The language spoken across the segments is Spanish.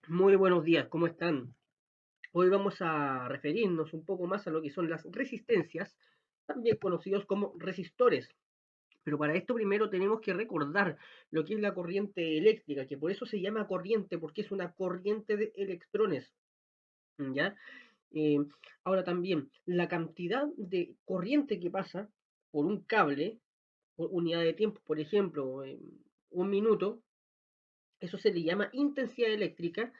Muy buenos días, ¿cómo están? Hoy vamos a referirnos un poco más a lo que son las resistencias, también conocidos como resistores. Pero para esto primero tenemos que recordar lo que es la corriente eléctrica, que por eso se llama corriente, porque es una corriente de electrones, ¿ya? Eh, Ahora también, la cantidad de corriente que pasa por un cable, por unidad de tiempo, por ejemplo, un minuto, eso se le llama intensidad eléctrica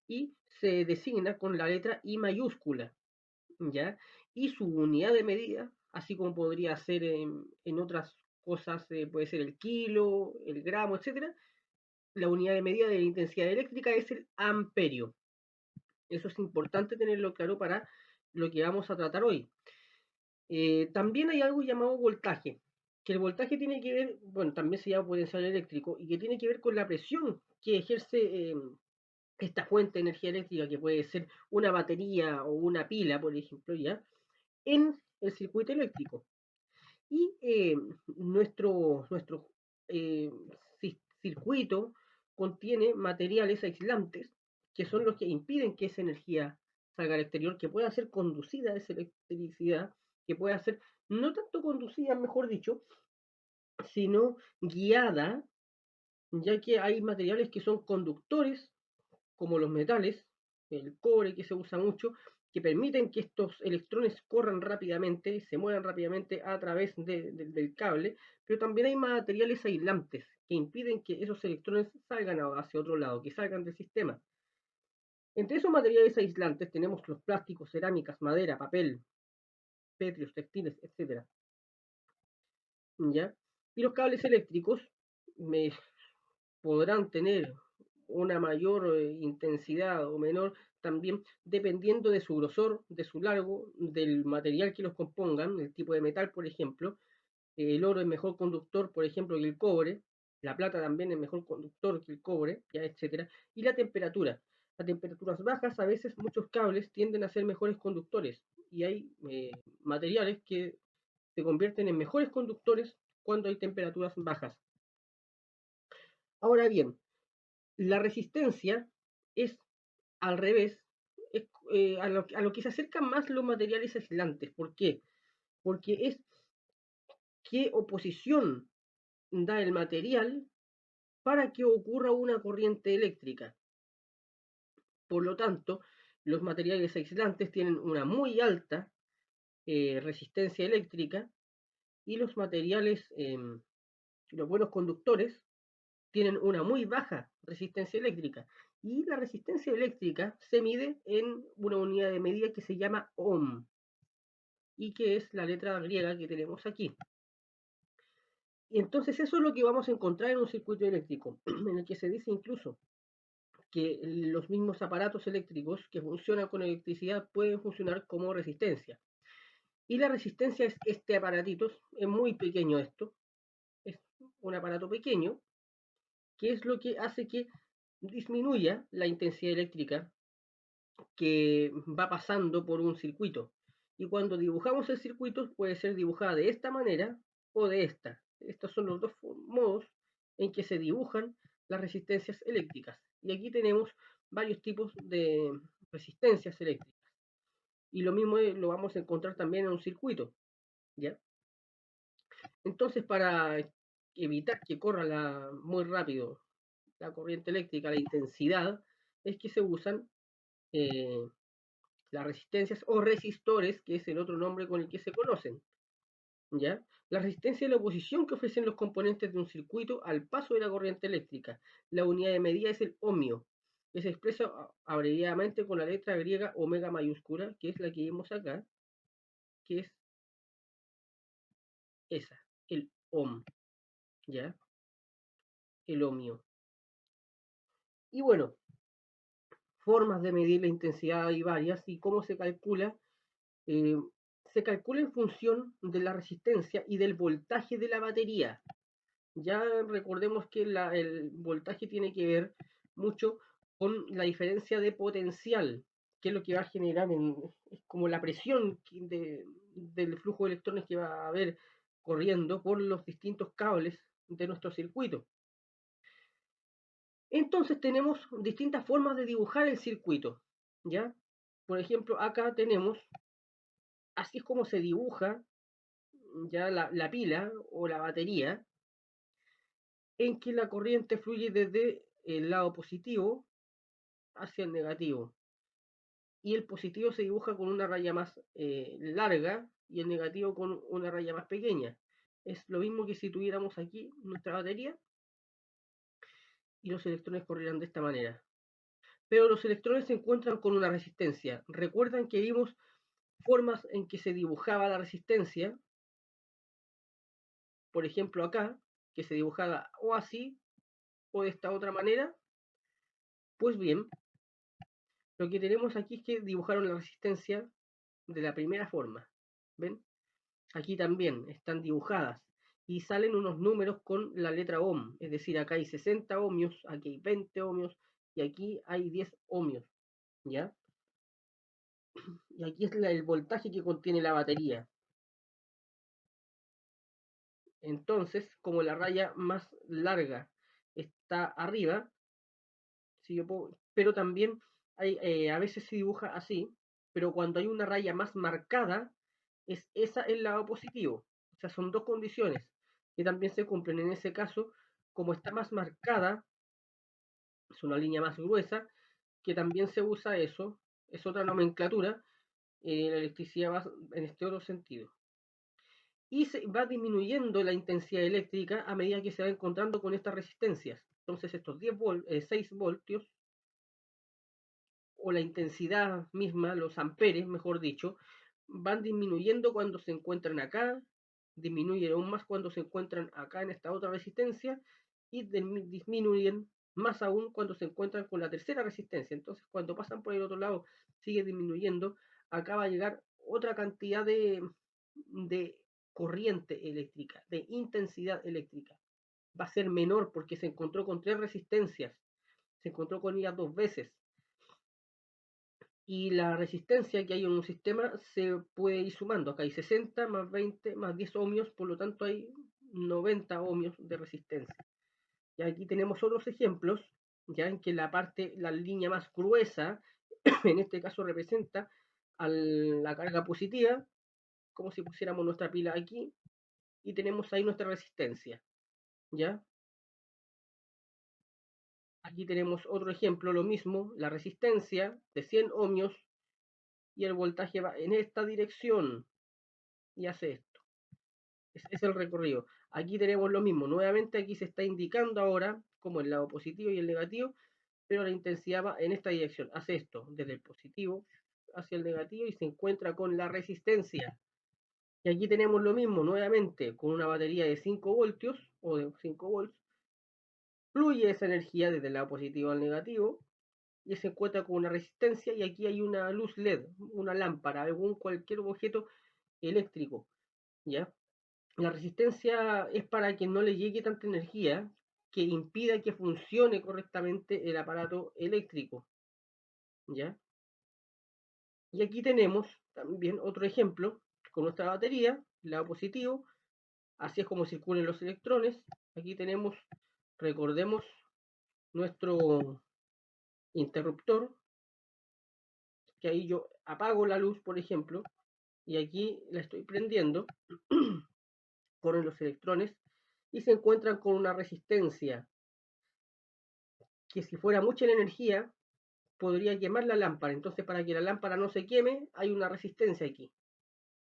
y se designa con la letra I mayúscula, ¿ya? Y su unidad de medida, así como podría ser en otras cosas, puede ser el kilo, el gramo, etcétera, la unidad de medida de la intensidad eléctrica es el amperio. Eso es importante tenerlo claro para lo que vamos a tratar hoy. También hay algo llamado voltaje, que el voltaje tiene que ver, bueno, también se llama potencial eléctrico, y que tiene que ver con la presión que ejerce esta fuente de energía eléctrica, que puede ser una batería o una pila, por ejemplo, ya, en el circuito eléctrico. Y nuestro eh, circuito contiene materiales aislantes que son los que impiden que esa energía salga al exterior, que pueda ser conducida esa electricidad, que pueda ser no tanto conducida, mejor dicho, sino guiada, ya que hay materiales que son conductores como los metales, el cobre que se usa mucho, que permiten que estos electrones corran rápidamente, se muevan rápidamente a través del cable, pero también hay materiales aislantes que impiden que esos electrones salgan hacia otro lado, que salgan del sistema. Entre esos materiales aislantes tenemos los plásticos, cerámicas, madera, papel, petrios, textiles, etcétera. ¿Ya? Y los cables eléctricos me podrán tener una mayor intensidad o menor también dependiendo de su grosor, de su largo, del material que los compongan, el tipo de metal, por ejemplo. El oro es mejor conductor, por ejemplo, que el cobre. La plata también es mejor conductor que el cobre, ya, etcétera. Y la temperatura. A temperaturas bajas, a veces muchos cables tienden a ser mejores conductores. Y hay materiales que se convierten en mejores conductores cuando hay temperaturas bajas. Ahora bien, la resistencia es al revés, es, a lo que se acercan más los materiales aislantes. ¿Por qué? Porque es qué oposición da el material para que ocurra una corriente eléctrica. Por lo tanto, los materiales aislantes tienen una muy alta resistencia eléctrica y los materiales, los buenos conductores, tienen una muy baja resistencia eléctrica. Y la resistencia eléctrica se mide en una unidad de medida que se llama ohm y que es la letra griega que tenemos aquí. Y entonces eso es lo que vamos a encontrar en un circuito eléctrico, en el que se dice incluso que los mismos aparatos eléctricos que funcionan con electricidad pueden funcionar como resistencia. Y la resistencia es este aparatito, es muy pequeño esto, es un aparato pequeño, que es lo que hace que disminuya la intensidad eléctrica que va pasando por un circuito. Y cuando dibujamos el circuito puede ser dibujada de esta manera o de esta. Estos son los dos modos en que se dibujan las resistencias eléctricas. Y aquí tenemos varios tipos de resistencias eléctricas. Y lo mismo lo vamos a encontrar también en un circuito. ¿Ya? Entonces, para evitar que corra muy rápido la corriente eléctrica, la intensidad, es que se usan eh, las resistencias o resistores, que es el otro nombre con el que se conocen. ¿Ya? La resistencia es la oposición que ofrecen los componentes de un circuito al paso de la corriente eléctrica. La unidad de medida es el ohmio, que se expresa abreviadamente con la letra griega omega mayúscula, que es la que vimos acá, que es esa, el ohm, ¿ya? El ohmio. Y bueno, formas de medir la intensidad hay varias y cómo eh, se calcula en función de la resistencia y del voltaje de la batería. Ya recordemos que el voltaje tiene que ver mucho con la diferencia de potencial, que es lo que va a generar es como la presión del flujo de electrones que va a haber corriendo por los distintos cables de nuestro circuito. Entonces tenemos distintas formas de dibujar el circuito, ¿ya? Por ejemplo, acá tenemos, así es como se dibuja ya la pila o la batería, en que la corriente fluye desde el lado positivo hacia el negativo. Y el positivo se dibuja con una raya más larga y el negativo con una raya más pequeña. Es lo mismo que si tuviéramos aquí nuestra batería y los electrones corrieran de esta manera. Pero los electrones se encuentran con una resistencia. Recuerdan que vimos formas en que se dibujaba la resistencia, por ejemplo acá, que se dibujaba o así o de esta otra manera. Pues bien, lo que tenemos aquí es que dibujaron la resistencia de la primera forma. ¿Ven? Aquí también están dibujadas y salen unos números con la letra ohm, es decir, acá hay 60 ohmios, aquí hay 20 ohmios y aquí hay 10 ohmios, ¿ya? Y aquí es el voltaje que contiene la batería. Entonces, como la raya más larga está arriba, si yo puedo, pero también hay, a veces se dibuja así, pero cuando hay una raya más marcada, es esa el lado positivo. O sea, son dos condiciones que también se cumplen. En ese caso, como está más marcada, es una línea más gruesa, que también se usa eso, es otra nomenclatura, la electricidad va en este otro sentido. Y se va disminuyendo la intensidad eléctrica a medida que se va encontrando con estas resistencias. Entonces estos 6 voltios, o la intensidad misma, los amperes, mejor dicho, van disminuyendo cuando se encuentran acá, disminuyen aún más cuando se encuentran acá en esta otra resistencia y disminuyen más aún cuando se encuentran con la tercera resistencia. Entonces, cuando pasan por el otro lado, sigue disminuyendo. Acá va a llegar otra cantidad de corriente eléctrica, de intensidad eléctrica. Va a ser menor porque se encontró con tres resistencias, se encontró con ellas dos veces y la resistencia que hay en un sistema se puede ir sumando. Acá hay 60 más 20 más 10 ohmios, por lo tanto hay 90 ohmios de resistencia. Y aquí tenemos otros ejemplos, ya en que la línea más gruesa, en este caso representa a la carga positiva, como si pusiéramos nuestra pila aquí, y tenemos ahí nuestra resistencia, ¿ya? Aquí tenemos otro ejemplo, lo mismo, la resistencia de 100 ohmios y el voltaje va en esta dirección y hace esto. Es el recorrido. Aquí tenemos lo mismo. Nuevamente aquí se está indicando ahora como el lado positivo y el negativo, pero la intensidad va en esta dirección. Hace esto, desde el positivo hacia el negativo y se encuentra con la resistencia. Y aquí tenemos lo mismo, nuevamente, con una batería de 5 voltios o de 5 volts. Fluye esa energía desde el lado positivo al negativo y se encuentra con una resistencia y aquí hay una luz LED, una lámpara, cualquier objeto eléctrico, ¿ya? La resistencia es para que no le llegue tanta energía que impida que funcione correctamente el aparato eléctrico, ¿ya? Y aquí tenemos también otro ejemplo con nuestra batería, lado positivo, así es como circulan los electrones. Aquí tenemos, recordemos, nuestro interruptor, que ahí yo apago la luz, por ejemplo, y aquí la estoy prendiendo, corren los electrones y se encuentran con una resistencia que si fuera mucha la energía podría quemar la lámpara. Entonces, para que la lámpara no se queme, hay una resistencia aquí.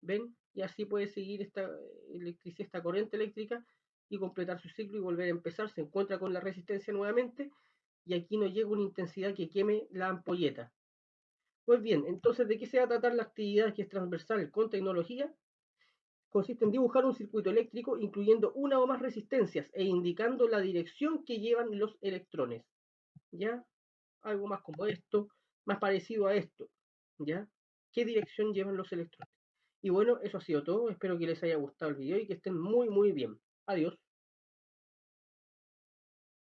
¿Ven? Y así puede seguir esta corriente eléctrica y completar su ciclo y volver a empezar. Se encuentra con la resistencia nuevamente y aquí no llega una intensidad que queme la ampolleta. Pues bien, entonces, ¿de qué se va a tratar la actividad que es transversal con tecnología? Consiste en dibujar un circuito eléctrico incluyendo una o más resistencias e indicando la dirección que llevan los electrones. ¿Ya? Algo más como esto, más parecido a esto, ¿ya? ¿Qué dirección llevan los electrones? Y bueno, eso ha sido todo. Espero que les haya gustado el video y que estén muy, muy bien. Adiós.